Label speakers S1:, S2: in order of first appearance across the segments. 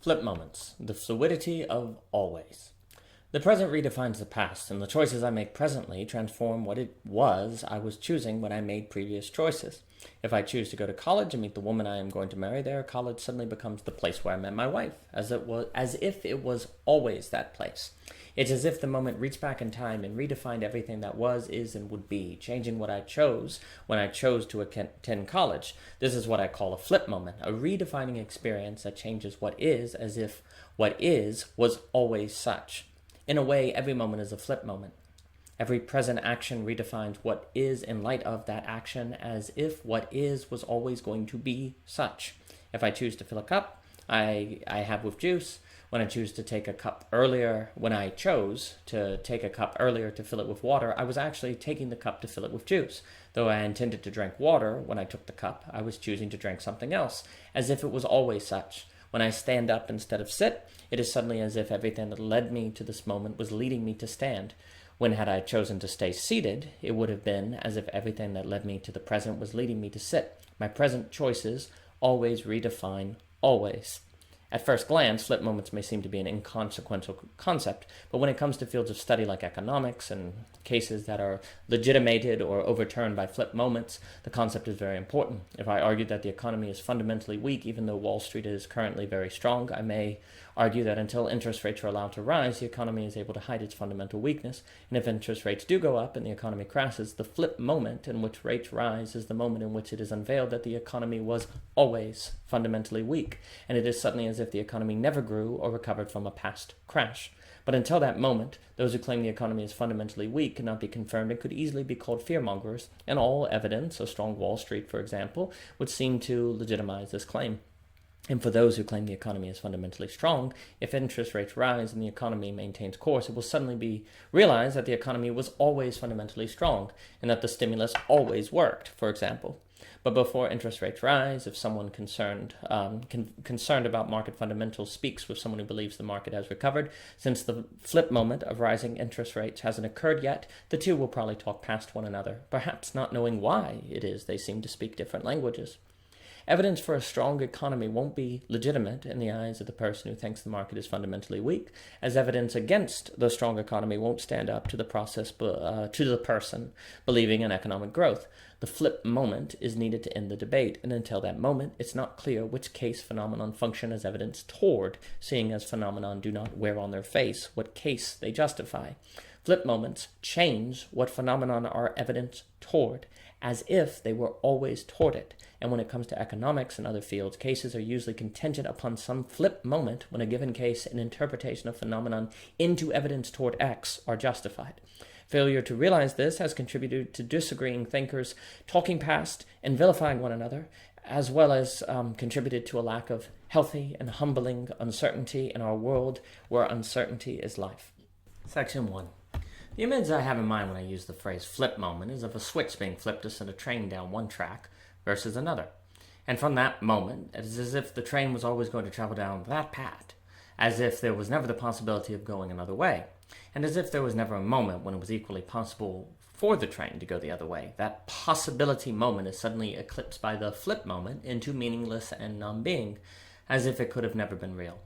S1: Flip moments, the fluidity of always. The present redefines the past, and the choices I make presently transform what it was I was choosing when I made previous choices. If I choose to go to college and meet the woman I am going to marry there, college suddenly becomes the place where I met my wife, as if it was always that place. It's as if the moment reached back in time and redefined everything that was, is, and would be, changing what I chose when I chose to attend college. This is what I call a flip moment, a redefining experience that changes what is as if what is was always such. In a way, every moment is a flip moment. Every present action redefines what is in light of that action as if what is was always going to be such. If I choose to fill a cup, I have with juice. When I chose to take a cup earlier to fill it with water, I was actually taking the cup to fill it with juice. Though I intended to drink water when I took the cup, I was choosing to drink something else, as if it was always such. When I stand up instead of sit, it is suddenly as if everything that led me to this moment was leading me to stand. When had I chosen to stay seated, it would have been as if everything that led me to the present was leading me to sit. My present choices always redefine always. At first glance, flip moments may seem to be an inconsequential concept, but when it comes to fields of study like economics and cases that are legitimated or overturned by flip moments, the concept is very important. If I argue that the economy is fundamentally weak, even though Wall Street is currently very strong, I may argue that until interest rates are allowed to rise, the economy is able to hide its fundamental weakness, and if interest rates do go up and the economy crashes, the flip moment in which rates rise is the moment in which it is unveiled that the economy was always fundamentally weak, and it is suddenly as if the economy never grew or recovered from a past crash. But until that moment, those who claim the economy is fundamentally weak cannot be confirmed and could easily be called fearmongers, and all evidence, a strong Wall Street, for example, would seem to legitimize this claim. And for those who claim the economy is fundamentally strong, if interest rates rise and the economy maintains course, it will suddenly be realized that the economy was always fundamentally strong and that the stimulus always worked, for example. But before interest rates rise, if someone concerned about market fundamentals speaks with someone who believes the market has recovered, since the flip moment of rising interest rates hasn't occurred yet, the two will probably talk past one another, perhaps not knowing why it is they seem to speak different languages. Evidence for a strong economy won't be legitimate in the eyes of the person who thinks the market is fundamentally weak, as evidence against the strong economy won't stand up to the person believing in economic growth. The flip moment is needed to end the debate, and until that moment, it's not clear which case phenomenon function as evidence toward, seeing as phenomenon do not wear on their face what case they justify. Flip moments change what phenomenon are evidence toward, as if they were always toward it. And when it comes to economics and other fields, cases are usually contingent upon some flip moment when a given case and interpretation of phenomenon into evidence toward X are justified. Failure to realize this has contributed to disagreeing thinkers talking past and vilifying one another, as well as contributed to a lack of healthy and humbling uncertainty in our world where uncertainty is life. Section 1. The image I have in mind when I use the phrase flip moment is of a switch being flipped to send a train down one track versus another. And from that moment, it is as if the train was always going to travel down that path, as if there was never the possibility of going another way, and as if there was never a moment when it was equally possible for the train to go the other way. That possibility moment is suddenly eclipsed by the flip moment into meaningless and non-being, as if it could have never been real.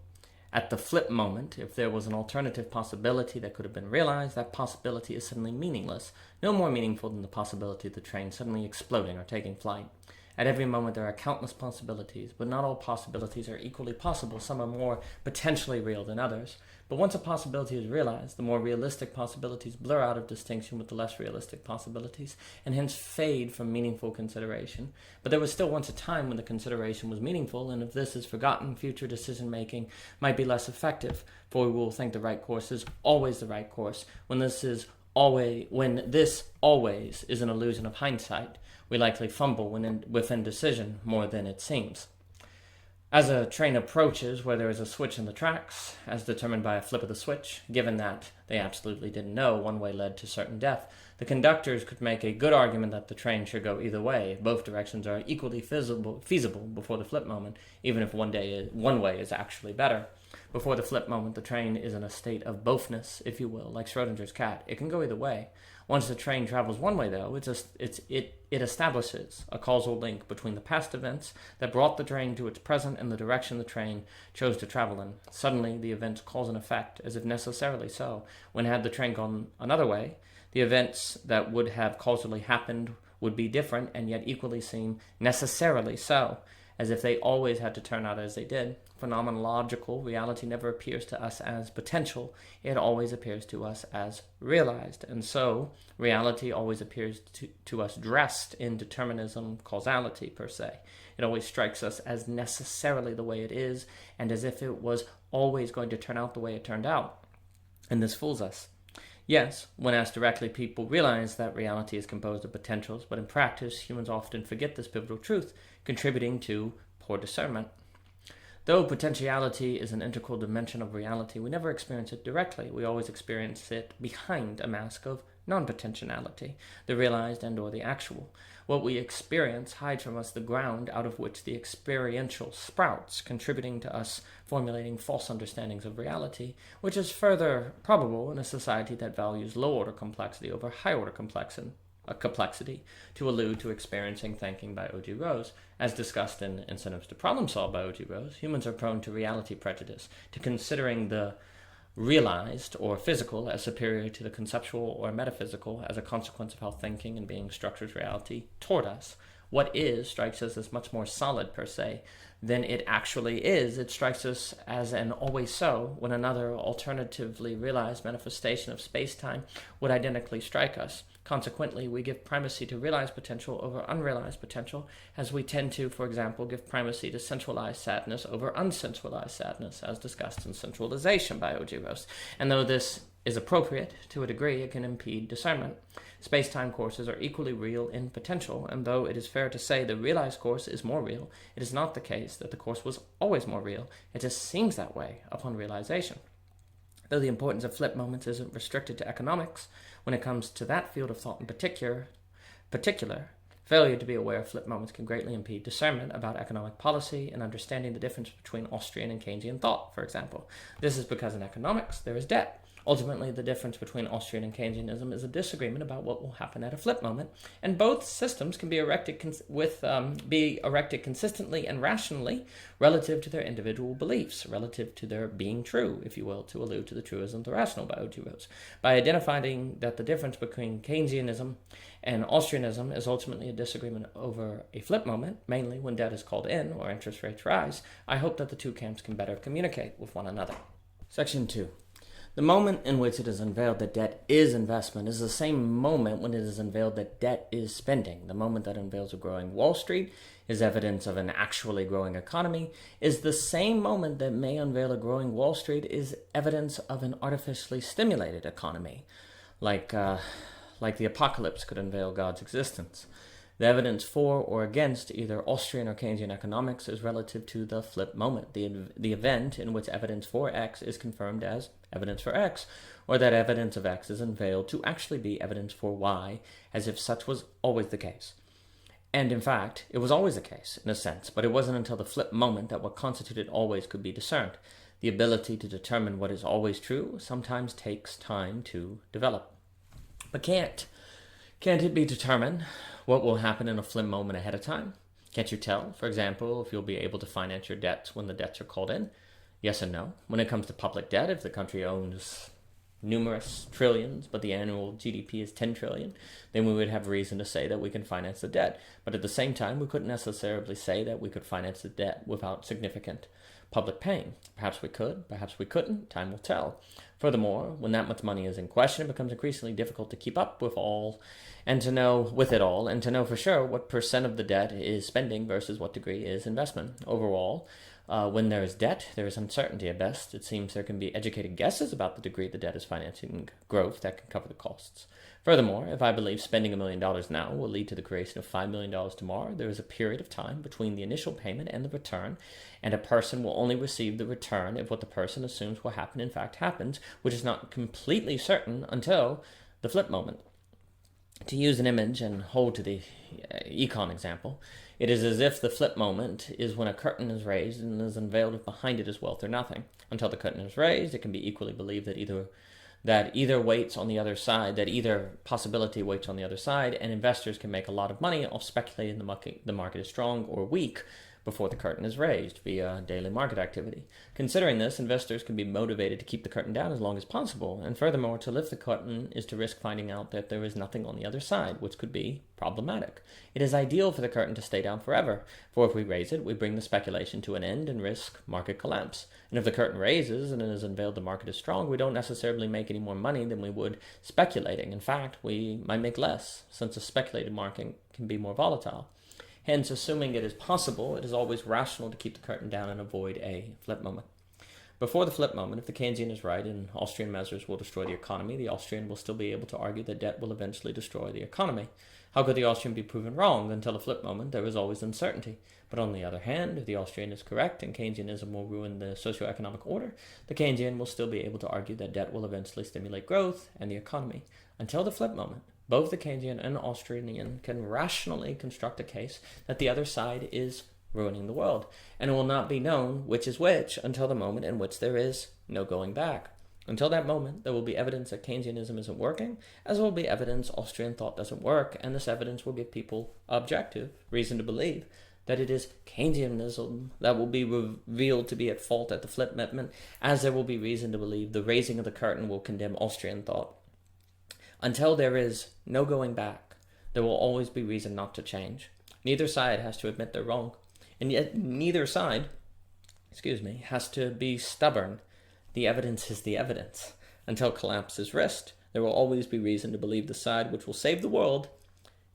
S1: At the flip moment, if there was an alternative possibility that could have been realized, that possibility is suddenly meaningless, no more meaningful than the possibility of the train suddenly exploding or taking flight. At every moment there are countless possibilities, but not all possibilities are equally possible. Some are more potentially real than others. But once a possibility is realized, the more realistic possibilities blur out of distinction with the less realistic possibilities, and hence fade from meaningful consideration. But there was still once a time when the consideration was meaningful, and if this is forgotten, future decision-making might be less effective, for we will think the right course is always the right course, when this always is an illusion of hindsight. We likely fumble with indecision more than it seems. As a train approaches where there is a switch in the tracks, as determined by a flip of the switch, given that they absolutely didn't know one way led to certain death, the conductors could make a good argument that the train should go either way. Both directions are equally feasible before the flip moment, even if one way is actually better. Before the flip moment, the train is in a state of bofness, if you will, like Schrodinger's cat. It can go either way. Once the train travels one way, though, it establishes a causal link between the past events that brought the train to its present and the direction the train chose to travel in. Suddenly, the events cause and effect, as if necessarily so. When had the train gone another way, the events that would have causally happened would be different and yet equally seem necessarily so, as if they always had to turn out as they did. Phenomenological reality never appears to us as potential. It always appears to us as realized. And so, reality always appears to us dressed in determinism, causality, per se. It always strikes us as necessarily the way it is, and as if it was always going to turn out the way it turned out. And this fools us. Yes, when asked directly, people realize that reality is composed of potentials, but in practice, humans often forget this pivotal truth, contributing to poor discernment. Though potentiality is an integral dimension of reality, we never experience it directly. We always experience it behind a mask of non-potentiality, the realized and or the actual. What we experience hides from us the ground out of which the experiential sprouts, contributing to us formulating false understandings of reality, which is further probable in a society that values low-order complexity over high-order complexity, to allude to Experiencing Thinking by O.G. Rose. As discussed in Incentives to Problem Solve by O.G. Rose, humans are prone to reality prejudice, to considering the realized or physical as superior to the conceptual or metaphysical as a consequence of how thinking and being structures reality toward us. What is strikes us as much more solid, per se, than it actually is. It strikes us as an always so, when another alternatively realized manifestation of space-time would identically strike us. Consequently, we give primacy to realized potential over unrealized potential, as we tend to, for example, give primacy to centralized sadness over uncentralized sadness, as discussed in Centralization by O.G. Rose. And though this is appropriate to a degree, it can impede discernment. Space-time courses are equally real in potential, and though it is fair to say the realized course is more real, it is not the case that the course was always more real. It just seems that way upon realization. Though the importance of flip moments isn't restricted to economics, when it comes to that field of thought in particular, failure to be aware of flip moments can greatly impede discernment about economic policy and understanding the difference between Austrian and Keynesian thought, for example. This is because in economics there is debt. Ultimately, the difference between Austrian and Keynesianism is a disagreement about what will happen at a flip moment, and both systems can be erected consistently and rationally relative to their individual beliefs, relative to their being true, if you will, to allude to the truism of the rational by O.G. Rose. By identifying that the difference between Keynesianism and Austrianism is ultimately a disagreement over a flip moment, mainly when debt is called in or interest rates rise, I hope that the two camps can better communicate with one another. Section 2. The moment in which it is unveiled that debt is investment is the same moment when it is unveiled that debt is spending. The moment that unveils a growing Wall Street is evidence of an actually growing economy, is the same moment that may unveil a growing Wall Street is evidence of an artificially stimulated economy, like the apocalypse could unveil God's existence. The evidence for or against either Austrian or Keynesian economics is relative to the flip moment, the event in which evidence for X is confirmed as evidence for X, or that evidence of X is unveiled to actually be evidence for Y, as if such was always the case. And in fact, it was always the case, in a sense, but it wasn't until the flip moment that what constituted always could be discerned. The ability to determine what is always true sometimes takes time to develop. But can't it be determined what will happen in a flip moment ahead of time? Can't you tell, for example, if you'll be able to finance your debts when the debts are called in? Yes and no. When it comes to public debt, if the country owns numerous trillions, but the annual GDP is 10 trillion, then we would have reason to say that we can finance the debt. But at the same time, we couldn't necessarily say that we could finance the debt without significant public pain. Perhaps we could, perhaps we couldn't, time will tell. Furthermore, when that much money is in question, it becomes increasingly difficult to keep up with it all, and to know for sure what percent of the debt is spending versus what degree is investment. Overall, when there is debt, there is uncertainty at best. It seems there can be educated guesses about the degree the debt is financing growth that can cover the costs. Furthermore, if I believe spending $1 million now will lead to the creation of $5 million tomorrow, there is a period of time between the initial payment and the return, and a person will only receive the return if what the person assumes will happen in fact happens, which is not completely certain until the flip moment. To use an image and hold to the econ example, It is as if the flip moment is when a curtain is raised and is unveiled if behind it is wealth or nothing. Until the curtain is raised, it can be equally believed that either waits on the other side, that either possibility waits on the other side, and investors can make a lot of money off speculating the market is strong or weak before the curtain is raised via daily market activity. Considering this, investors can be motivated to keep the curtain down as long as possible, and furthermore, to lift the curtain is to risk finding out that there is nothing on the other side, which could be problematic. It is ideal for the curtain to stay down forever, for if we raise it, we bring the speculation to an end and risk market collapse. And if the curtain raises and it is unveiled the market is strong, we don't necessarily make any more money than we would speculating. In fact, we might make less, since a speculated market can be more volatile. Hence, assuming it is possible, it is always rational to keep the curtain down and avoid a flip moment. Before the flip moment, if the Keynesian is right and Austrian measures will destroy the economy, the Austrian will still be able to argue that debt will eventually destroy the economy. How could the Austrian be proven wrong? Until the flip moment, there is always uncertainty. But on the other hand, if the Austrian is correct and Keynesianism will ruin the socio-economic order, the Keynesian will still be able to argue that debt will eventually stimulate growth and the economy. Until the flip moment, both the Keynesian and Austrian can rationally construct a case that the other side is ruining the world, and it will not be known which is which until the moment in which there is no going back. Until that moment, there will be evidence that Keynesianism isn't working, as will be evidence Austrian thought doesn't work, and this evidence will give people objective reason to believe that it is Keynesianism that will be revealed to be at fault at the flip moment, as there will be reason to believe the raising of the curtain will condemn Austrian thought. Until there is no going back, there will always be reason not to change. Neither side has to admit they're wrong, and yet neither side, has to be stubborn. The evidence is the evidence. Until collapse is risked, there will always be reason to believe the side which will save the world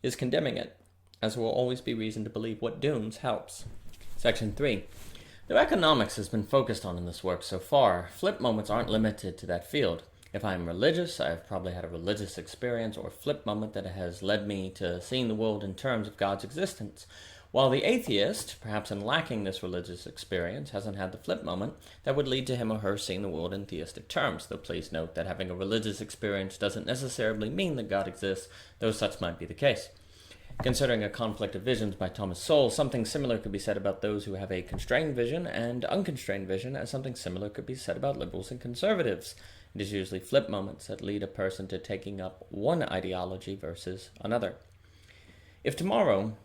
S1: is condemning it, as there will always be reason to believe what dooms helps. Section 3. Though economics has been focused on in this work so far, flip moments aren't limited to that field. If I am religious, I have probably had a religious experience or flip moment that has led me to seeing the world in terms of God's existence. While the atheist, perhaps in lacking this religious experience, hasn't had the flip moment that would lead to him or her seeing the world in theistic terms, though please note that having a religious experience doesn't necessarily mean that God exists, though such might be the case. Considering a conflict of visions by Thomas Sowell, something similar could be said about those who have a constrained vision and unconstrained vision, as something similar could be said about liberals and conservatives. It is usually flip moments that lead a person to taking up one ideology versus another. If tomorrow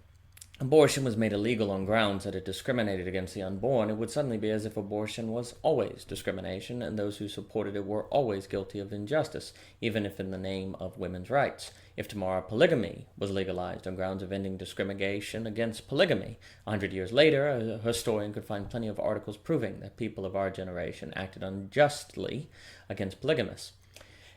S1: abortion was made illegal on grounds that it discriminated against the unborn, it would suddenly be as if abortion was always discrimination, and those who supported it were always guilty of injustice, even if in the name of women's rights. If tomorrow polygamy was legalized on grounds of ending discrimination against polygamy, 100 years later, a historian could find plenty of articles proving that people of our generation acted unjustly against polygamists.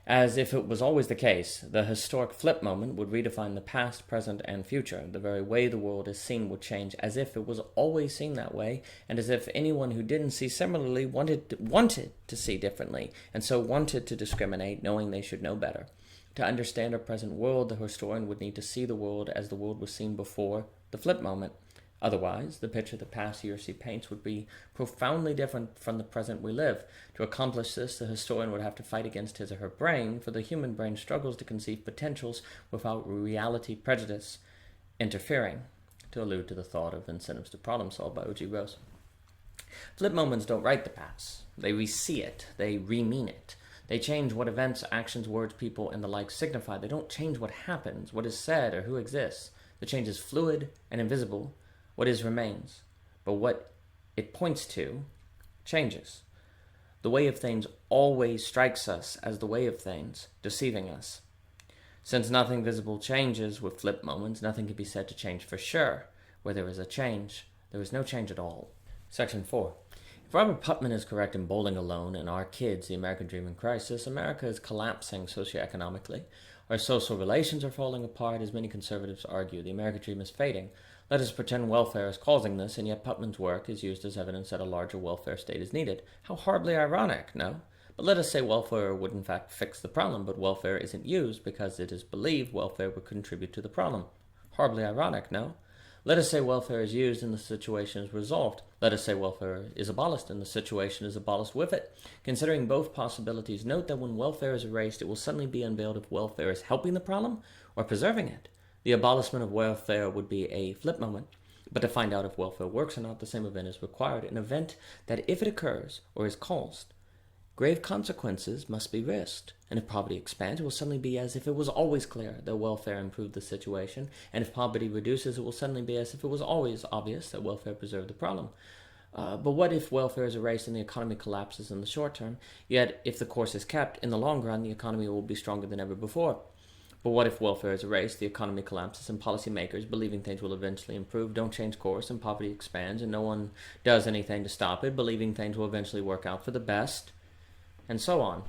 S1: As if it was always the case, the historic flip moment would redefine the past, present, and future. The very way the world is seen would change, as if it was always seen that way, and as if anyone who didn't see similarly wanted to see differently, and so wanted to discriminate, knowing they should know better. To understand our present world, the historian would need to see the world as the world was seen before the flip moment. Otherwise, the picture the past he or she paints would be profoundly different from the present we live. To accomplish this, the historian would have to fight against his or her brain, for the human brain struggles to conceive potentials without reality prejudice interfering, to allude to the thought of Incentives to Problem Solve by O.G. Rose. Flip moments don't write the past. They re-see it. They re-mean it. They change what events, actions, words, people, and the like signify. They don't change what happens, what is said, or who exists. The change is fluid and invisible. What is remains, but what it points to changes. The way of things always strikes us as the way of things, deceiving us. Since nothing visible changes with flip moments, nothing can be said to change for sure. Where there is a change, there is no change at all. Section 4. If Robert Putnam is correct in Bowling Alone and Our Kids, The American Dream in Crisis, America is collapsing socioeconomically. Our social relations are falling apart, as many conservatives argue. The American dream is fading. Let us pretend welfare is causing this, and yet Putnam's work is used as evidence that a larger welfare state is needed. How horribly ironic, no? But let us say welfare would in fact fix the problem, but welfare isn't used because it is believed welfare would contribute to the problem. Horribly ironic, no? Let us say welfare is used and the situation is resolved. Let us say welfare is abolished and the situation is abolished with it. Considering both possibilities, note that when welfare is erased, it will suddenly be unveiled if welfare is helping the problem or preserving it. The abolishment of welfare would be a flip moment, But to find out if welfare works or not, the same event is required. An event that, if it occurs or is caused, grave consequences must be risked. And if poverty expands, it will suddenly be as if it was always clear that welfare improved the situation. And if poverty reduces, it will suddenly be as if it was always obvious that welfare preserved the problem. But what if welfare is erased and the economy collapses in the short term? Yet, if the course is kept, in the long run, the economy will be stronger than ever before. But what if welfare is erased, the economy collapses, and policymakers, believing things will eventually improve, don't change course, and poverty expands, and no one does anything to stop it, believing things will eventually work out for the best, and so on.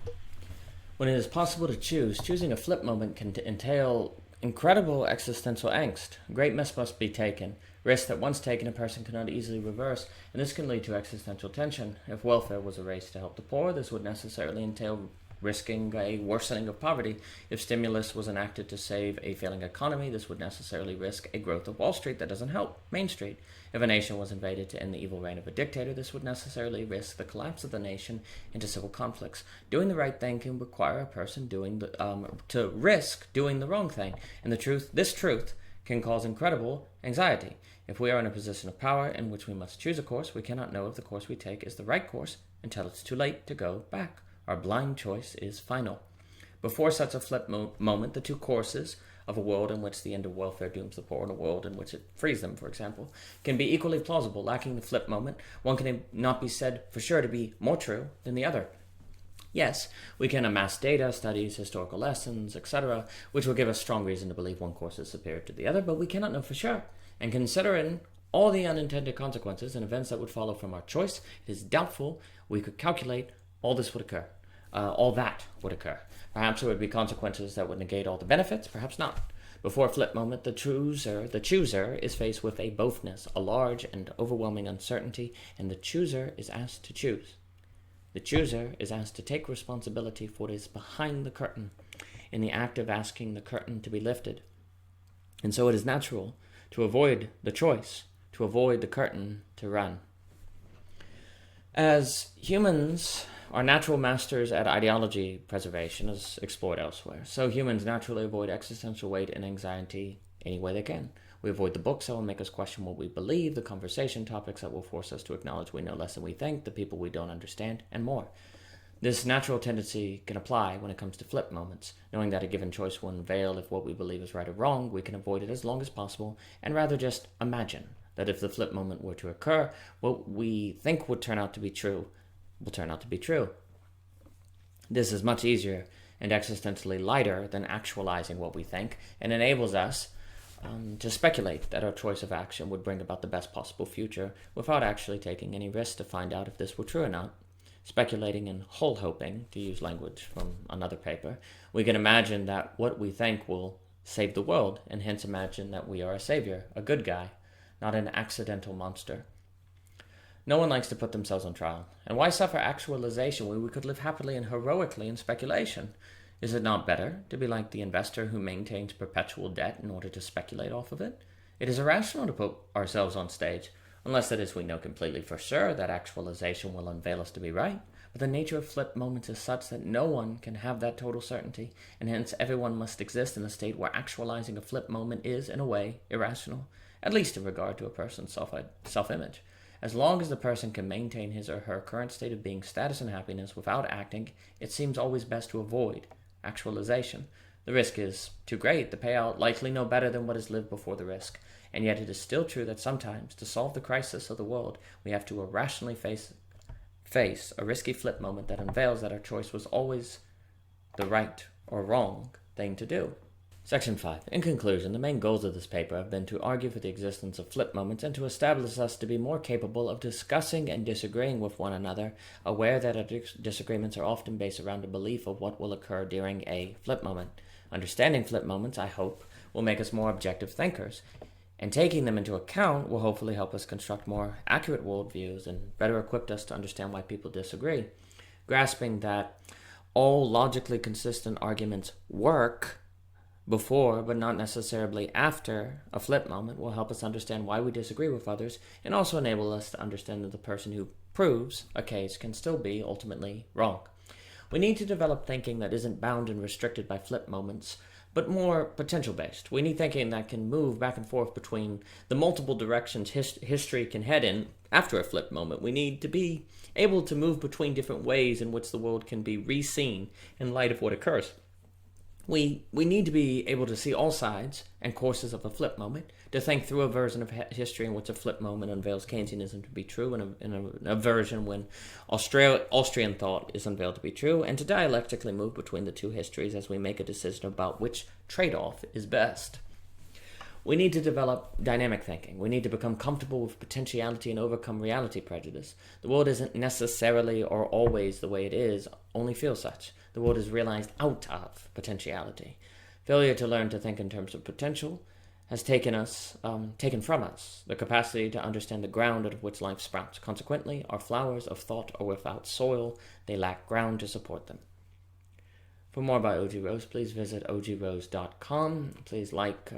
S1: When it is possible to choose, choosing a flip moment can entail incredible existential angst. Great risks must be taken. Risks that once taken, a person cannot easily reverse, and this can lead to existential tension. If welfare was erased to help the poor, this would necessarily entail risking a worsening of poverty. If stimulus was enacted to save a failing economy, this would necessarily risk a growth of Wall Street that doesn't help Main Street. If a nation was invaded to end the evil reign of a dictator, this would necessarily risk the collapse of the nation into civil conflicts. Doing the right thing can require a person to risk doing the wrong thing, and this truth can cause incredible anxiety. If we are in a position of power in which we must choose a course, we cannot know if the course we take is the right course until it's too late to go back. Our blind choice is final. Before such a flip moment, the two courses of a world in which the end of welfare dooms the poor and a world in which it frees them, for example, can be equally plausible. Lacking the flip moment, one can not be said for sure to be more true than the other. Yes, we can amass data, studies, historical lessons, etc., which will give us strong reason to believe one course is superior to the other, but we cannot know for sure. And considering all the unintended consequences and events that would follow from our choice, it is doubtful we could calculate all that would occur. Perhaps there would be consequences that would negate all the benefits, perhaps not. Before a flip moment, the chooser is faced with a bothness, a large and overwhelming uncertainty, and the chooser is asked to choose. The chooser is asked to take responsibility for what is behind the curtain, in the act of asking the curtain to be lifted. And so it is natural to avoid the choice, to avoid the curtain to run. As humans are natural masters at ideology preservation, as explored elsewhere, so humans naturally avoid existential weight and anxiety any way they can. We avoid the books that will make us question what we believe, the conversation topics that will force us to acknowledge we know less than we think, the people we don't understand, and more. This natural tendency can apply when it comes to flip moments. Knowing that a given choice will unveil if what we believe is right or wrong, we can avoid it as long as possible, and rather just imagine that if the flip moment were to occur, what we think would turn out to be true will turn out to be true. This is much easier and existentially lighter than actualizing what we think, and enables us to speculate that our choice of action would bring about the best possible future without actually taking any risk to find out if this were true or not. Speculating and whole hoping, to use language from another paper, we can imagine that what we think will save the world, and hence imagine that we are a savior, a good guy, not an accidental monster. No one likes to put themselves on trial. And why suffer actualization when we could live happily and heroically in speculation? Is it not better to be like the investor who maintains perpetual debt in order to speculate off of it? It is irrational to put ourselves on stage, unless that is we know completely for sure that actualization will unveil us to be right. But the nature of flip moments is such that no one can have that total certainty, and hence everyone must exist in a state where actualizing a flip moment is, in a way, irrational, at least in regard to a person's self-image. As long as the person can maintain his or her current state of being, status, and happiness without acting, it seems always best to avoid actualization. The risk is too great, the payout likely no better than what is lived before the risk. And yet it is still true that sometimes, to solve the crisis of the world, we have to irrationally face a risky flip moment that unveils that our choice was always the right or wrong thing to do. Section 5. In conclusion, the main goals of this paper have been to argue for the existence of flip moments and to establish us to be more capable of discussing and disagreeing with one another, aware that our disagreements are often based around a belief of what will occur during a flip moment. Understanding flip moments, I hope, will make us more objective thinkers, and taking them into account will hopefully help us construct more accurate worldviews and better equip us to understand why people disagree. Grasping that all logically consistent arguments work before, but not necessarily after, a flip moment will help us understand why we disagree with others, and also enable us to understand that the person who proves a case can still be ultimately wrong. We need to develop thinking that isn't bound and restricted by flip moments, but more potential-based. We need thinking that can move back and forth between the multiple directions history can head in after a flip moment. We need to be able to move between different ways in which the world can be re-seen in light of what occurs. We need to be able to see all sides and courses of a flip moment, to think through a version of history in which a flip moment unveils Keynesianism to be true, and a version when Austrian thought is unveiled to be true, and to dialectically move between the two histories as we make a decision about which trade-off is best. We need to develop dynamic thinking. We need to become comfortable with potentiality and overcome reality prejudice. The world isn't necessarily or always the way it is, only feels such. The world is realized out of potentiality. Failure to learn to think in terms of potential has taken from us the capacity to understand the ground out of which life sprouts. Consequently, our flowers of thought are without soil. They lack ground to support them. For more about OG Rose, please visit ogrose.com. Please like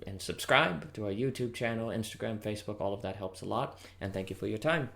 S1: and subscribe to our YouTube channel, Instagram, Facebook. All of that helps a lot. And thank you for your time.